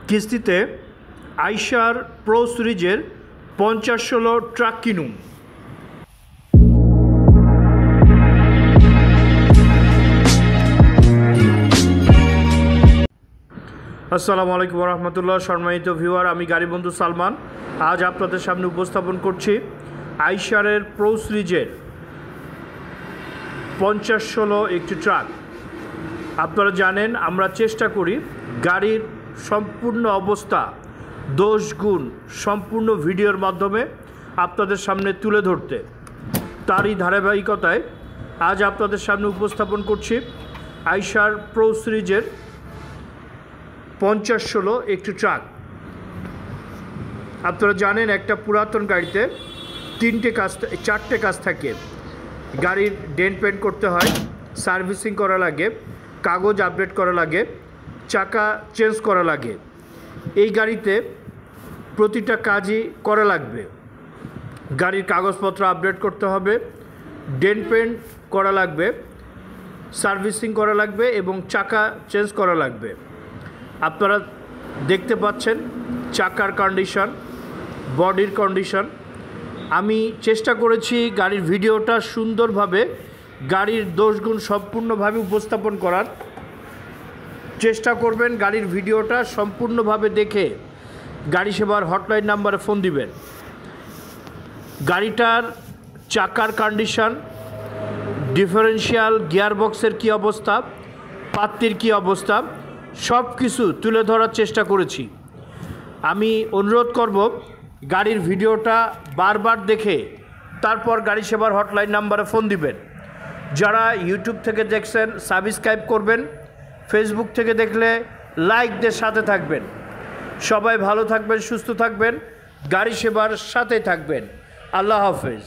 কিস্তিতে আইশার প্রো সিরিজের 50-16 ট্রাক কিনুন। আসসালামু আলাইকুম রহমতুল্লাহ। সম্মানিত ভিউয়ার, আমি গাড়ি বন্ধু সালমান। আজ আপনাদের সামনে উপস্থাপন করছি আইশারের প্রো সিরিজের 50-16 একটি ট্রাক। আপনারা জানেন, আমরা চেষ্টা করি গাড়ির সম্পূর্ণ অবস্থা, দোষ গুণ সম্পূর্ণ ভিডিওর মাধ্যমে আপনাদের সামনে তুলে ধরতে। তারই ধারাবাহিকতায় আজ আপনাদের সামনে উপস্থাপন করছি আইশার প্রো সিরিজের 50-16 একটি ট্রাক। আপনারা জানেন, একটা পুরাতন গাড়িতে চারটে কাজ থাকে। গাড়ির ডেন্ট পেন্ট করতে হয়, সার্ভিসিং করা লাগে, কাগজ আপডেট করা লাগে, চাকা চেঞ্জ করা লাগে। এই গাড়িতে প্রতিটা কাজই করা লাগবে। গাড়ির কাগজপত্র আপডেট করতে হবে, ডেন্ট পেন্ট করা লাগবে, সার্ভিসিং করা লাগবে এবং চাকা চেঞ্জ করা লাগবে। আপনারা দেখতে পাচ্ছেন চাকার কন্ডিশন, বডির কন্ডিশন। আমি চেষ্টা করেছি গাড়ির ভিডিওটা সুন্দরভাবে, গাড়ির দোষগুণ সম্পূর্ণভাবে উপস্থাপন করার চেষ্টা করবেন। গাড়ির ভিডিওটা সম্পূর্ণভাবে দেখে গাড়ি সেবার হটলাইন নাম্বারে ফোন দিবেন। গাড়িটার চাকার কন্ডিশন, ডিফারেন্সিয়াল গিয়ারবক্সের কী অবস্থা, পাত্তির কী অবস্থা, সব কিছু তুলে ধরার চেষ্টা করেছি। আমি অনুরোধ করব, গাড়ির ভিডিওটা বারবার দেখে তারপর গাড়ি সেবার হটলাইন নাম্বারে ফোন দিবেন। যারা ইউটিউব থেকে দেখছেন সাবস্ক্রাইব করবেন, ফেসবুক থেকে দেখলে লাইক দিয়ে সাথে থাকবেন। সবাই ভালো থাকবেন, সুস্থ থাকবেন, গাড়ি সেবার সাথে থাকবেন। আল্লাহ হাফেজ।